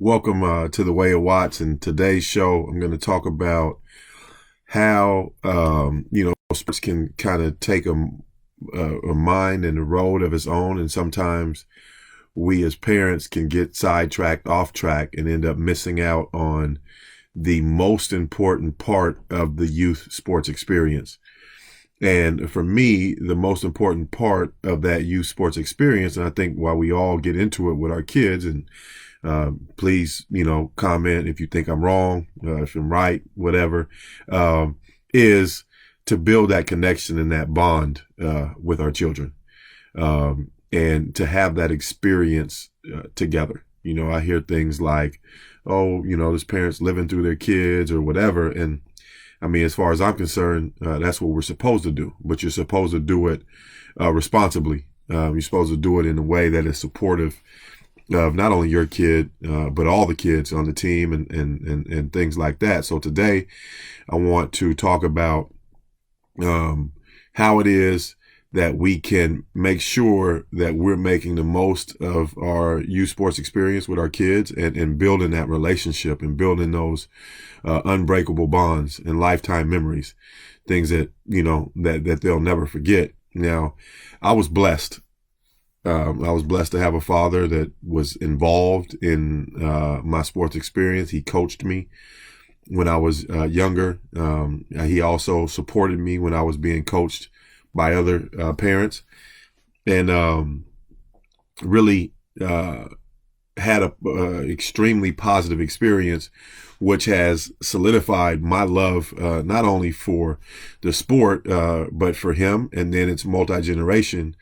Welcome to the Way of Watts. And today's show, I'm going to talk about how sports can kind of take a mind and a road of its own, and sometimes we as parents can get sidetracked, off track, and end up missing out on the most important part of the youth sports experience. And for me, the most important part of that youth sports experience, and I think while we all get into it with our kids, and please, comment if you think I'm wrong, if I'm right, whatever, is to build that connection and that bond with our children, and to have that experience together. I hear things like, oh, there's parents living through their kids or whatever. And I mean, as far as I'm concerned, that's what we're supposed to do, but you're supposed to do it responsibly. You're supposed to do it in a way that is supportive of not only your kid, but all the kids on the team and things like that. So today I want to talk about how it is that we can make sure that we're making the most of our youth sports experience with our kids and building that relationship and building those unbreakable bonds and lifetime memories, things that, that they'll never forget. Now, I was blessed. I was blessed to have a father that was involved in my sports experience. He coached me when I was younger. He also supported me when I was being coached by other parents, and really had a extremely positive experience, which has solidified my love not only for the sport but for him. And then it's multi-generational,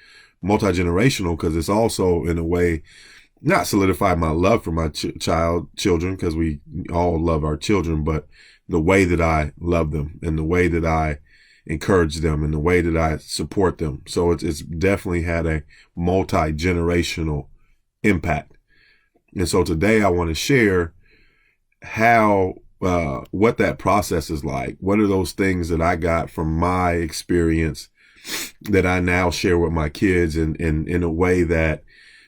because it's also in a way not solidified my love for my children, because we all love our children, but the way that I love them and the way that I encourage them and the way that I support them. So it's definitely had a multi-generational impact. And so today I want to share how, what that process is like. What are those things that I got from my experience that I now share with my kids in a way that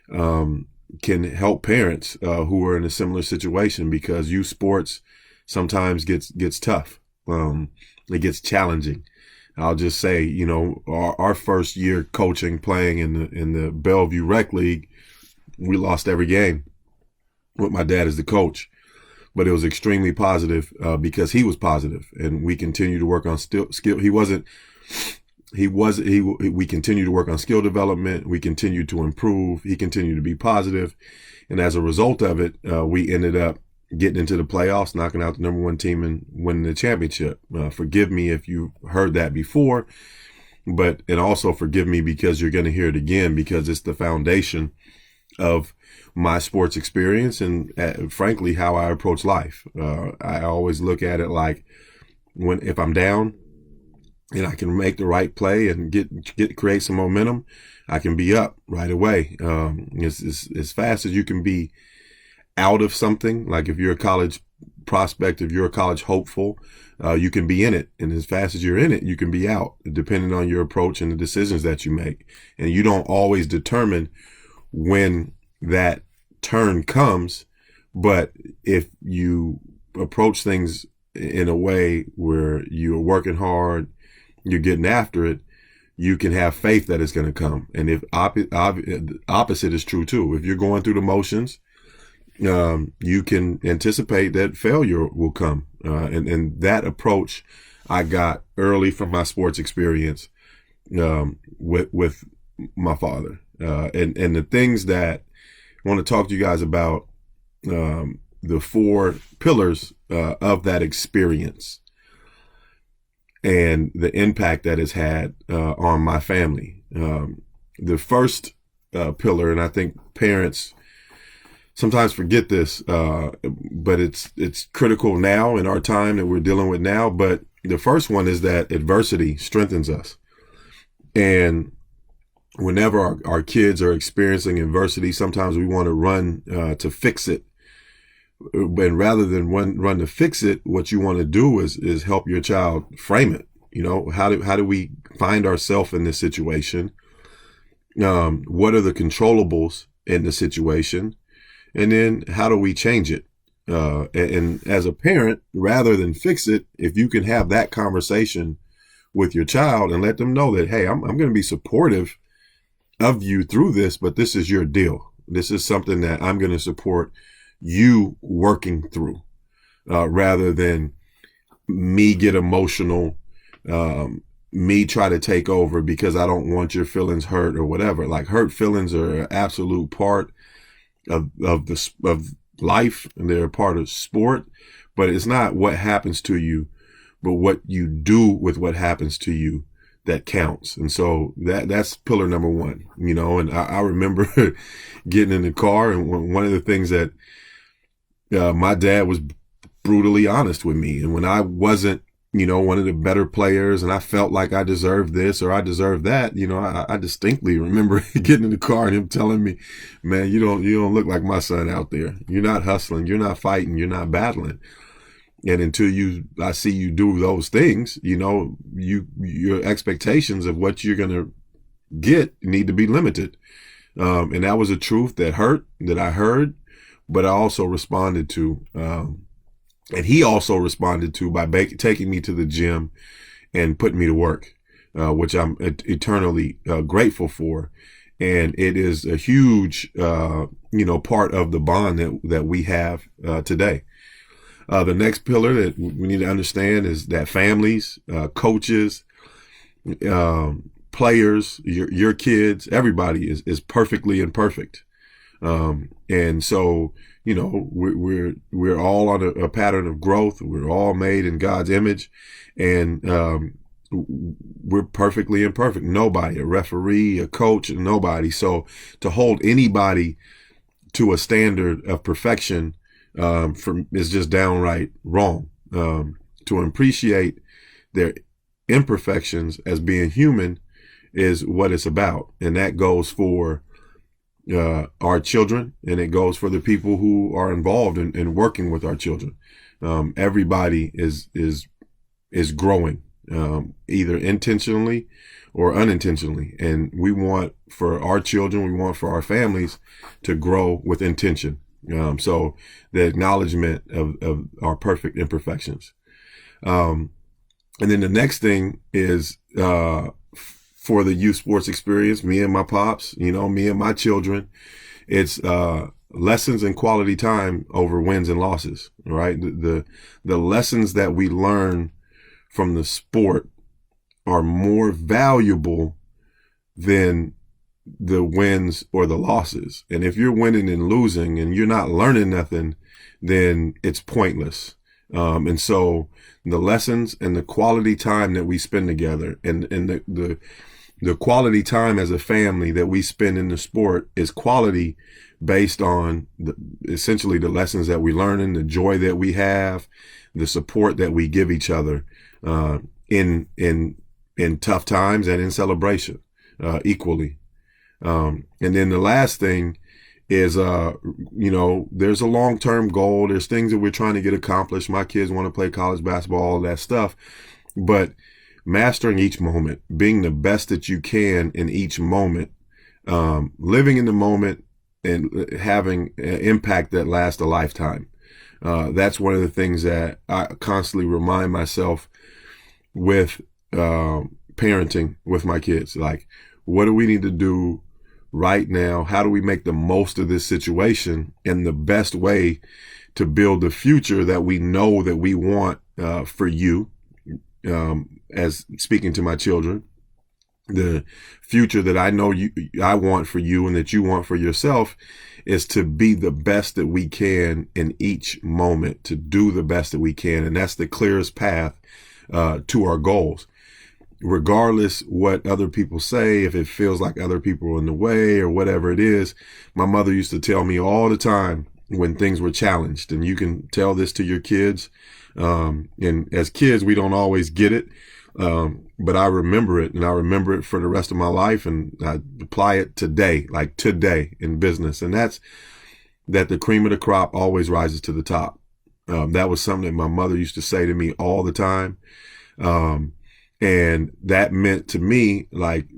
can help parents who are in a similar situation, because youth sports sometimes gets tough. It gets challenging. I'll just say, our first year coaching, playing in the Bellevue Rec League, we lost every game with my dad as the coach. But it was extremely positive because he was positive, and we continued to work on skill. We continued to work on skill development. We continued to improve. He continued to be positive. And as a result of it, we ended up getting into the playoffs, knocking out the number one team and winning the championship. Forgive me if you heard that before, and also forgive me because you're going to hear it again, because it's the foundation of my sports experience and frankly, how I approach life. I always look at it like if I'm down and I can make the right play and create some momentum, I can be up right away. As fast as you can be out of something, like if you're a college prospect, if you're a college hopeful, you can be in it. And as fast as you're in it, you can be out, depending on your approach and the decisions that you make. And you don't always determine when that turn comes, but if you approach things in a way where you're working hard, you're getting after it, you can have faith that it's going to come. And if opposite is true too, if you're going through the motions, you can anticipate that failure will come. And that approach I got early from my sports experience with my father. And the things that I want to talk to you guys about, the four pillars of that experience and the impact that it's had on my family. The first pillar, and I think parents sometimes forget this, but it's critical now in our time that we're dealing with now. But the first one is that adversity strengthens us. And whenever our kids are experiencing adversity, sometimes we want to run to fix it. And rather than run to fix it, what you want to do is help your child frame it. How do we find ourselves in this situation? What are the controllables in the situation? And then how do we change it? And as a parent, rather than fix it, if you can have that conversation with your child and let them know that, hey, I'm going to be supportive of you through this, but this is your deal. This is something that I'm going to support you working through, rather than me get emotional, me try to take over because I don't want your feelings hurt or whatever. Like, hurt feelings are an absolute part of life, and they're a part of sport, but it's not what happens to you, but what you do with what happens to you that counts. And so that's pillar number one, and I remember getting in the car, and one of the things that my dad was brutally honest with me. And when I wasn't, one of the better players, and I felt like I deserved this or I deserved that, I distinctly remember getting in the car and him telling me, man, you don't look like my son out there. You're not hustling. You're not fighting. You're not battling. And until I see you do those things, your expectations of what you're going to get need to be limited. And that was a truth that hurt, that I heard, but I also responded to, and he also responded to by taking me to the gym and putting me to work, which I'm eternally grateful for. And it is a huge, part of the bond that we have today. The next pillar that we need to understand is that families, coaches, players, your kids, everybody is perfectly imperfect. And so, we're all on a pattern of growth. We're all made in God's image, and we're perfectly imperfect. Nobody, a referee, a coach, nobody. So to hold anybody to a standard of perfection is just downright wrong. To appreciate their imperfections as being human is what it's about, and that goes for our children, and it goes for the people who are involved in working with our children. Everybody is growing, either intentionally or unintentionally. And we want for our children, we want for our families to grow with intention. So the acknowledgement of our perfect imperfections. And then the next thing is, for the youth sports experience, me and my pops, me and my children, it's lessons and quality time over wins and losses, right? The lessons that we learn from the sport are more valuable than the wins or the losses. And if you're winning and losing and you're not learning nothing, then it's pointless. And so the lessons and the quality time that we spend together, and the quality time as a family that we spend in the sport is quality based on essentially the lessons that we learn, and the joy that we have, the support that we give each other in tough times and in celebration equally. And then the last thing is, there's a long-term goal. There's things that we're trying to get accomplished. My kids want to play college basketball, all that stuff, but mastering each moment, being the best that you can in each moment, living in the moment and having an impact that lasts a lifetime. That's one of the things that I constantly remind myself with parenting with my kids. Like, what do we need to do right now? How do we make the most of this situation in the best way to build the future that we know that we want for you? As speaking to my children, the future that I know I want for you and that you want for yourself is to be the best that we can in each moment, to do the best that we can. And that's the clearest path to our goals. Regardless what other people say, if it feels like other people are in the way or whatever it is, my mother used to tell me all the time when things were challenged, and you can tell this to your kids. And as kids, we don't always get it. But I remember it, and I remember it for the rest of my life, and I apply it today in business. And that's that the cream of the crop always rises to the top. That was something that my mother used to say to me all the time. And that meant to me, like,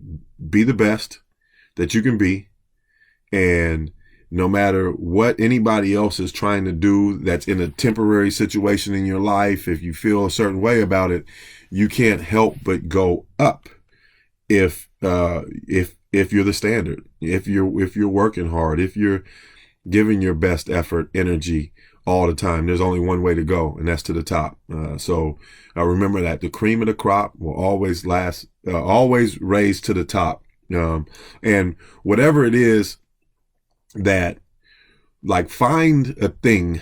be the best that you can be, and no matter what anybody else is trying to do that's in a temporary situation in your life, if you feel a certain way about it, you can't help but go up if you're the standard, if you're working hard, if you're giving your best effort, energy all the time. There's only one way to go, and that's to the top. So remember that the cream of the crop will always always raise to the top. And whatever it is that, like, find a thing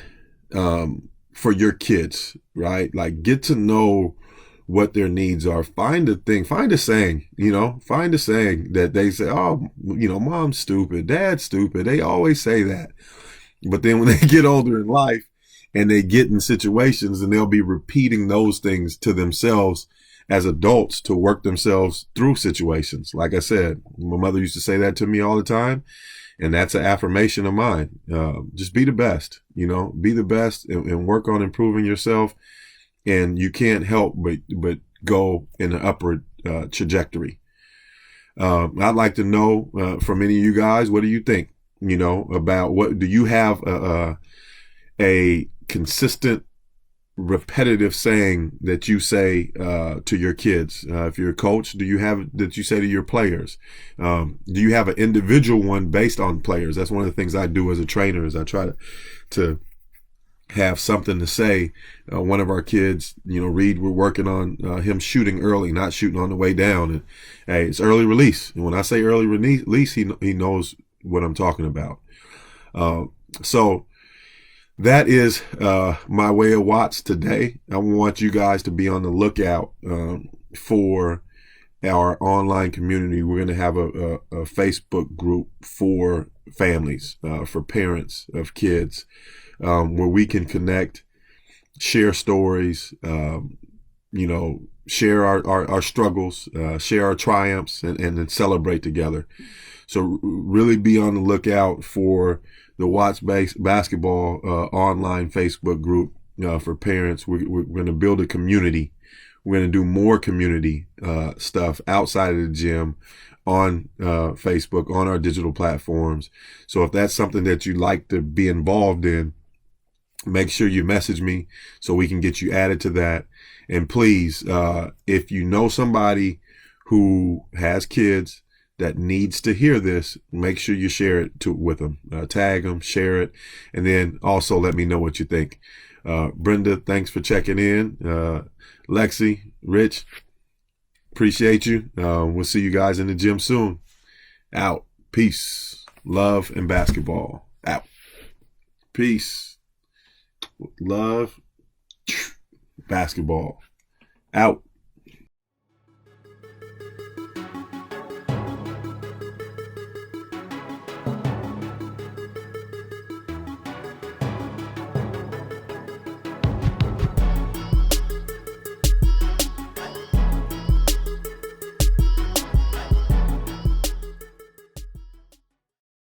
for your kids, right? Like, get to know what their needs are. Find a thing, find a saying, find a saying that they say, oh, mom's stupid, dad's stupid. They always say that. But then when they get older in life and they get in situations, and they'll be repeating those things to themselves as adults to work themselves through situations. Like I said, my mother used to say that to me all the time. And that's an affirmation of mine. Just be the best, be the best and work on improving yourself. And you can't help but go in an upward trajectory. I'd like to know from any of you guys, what do you think? About do you have a consistent, repetitive saying that you say to your kids? If you're a coach, do you have that you say to your players? Do you have an individual one based on players? That's one of the things I do as a trainer, is I try to have something to say. One of our kids, Reed, we're working on him shooting early, not shooting on the way down. And hey, it's early release. And when I say early release, he knows what I'm talking about. So that is my way of Watts today. I want you guys to be on the lookout for our online community. We're going to have a Facebook group for families, for parents of kids, where we can connect, share stories, share our struggles, share our triumphs, and then celebrate together. So really be on the lookout for the Wattsbball online Facebook group for parents. We're going to build a community. We're going to do more community stuff outside of the gym, on Facebook, on our digital platforms. So if that's something that you'd like to be involved in, make sure you message me so we can get you added to that. And please, if you know somebody who has kids that needs to hear this, make sure you share it with them. Tag them, share it, and then also let me know what you think. Brenda, thanks for checking in. Lexi, Rich, appreciate you. We'll see you guys in the gym soon. Out. Peace, love, and basketball. Out. Peace, love, basketball. Out.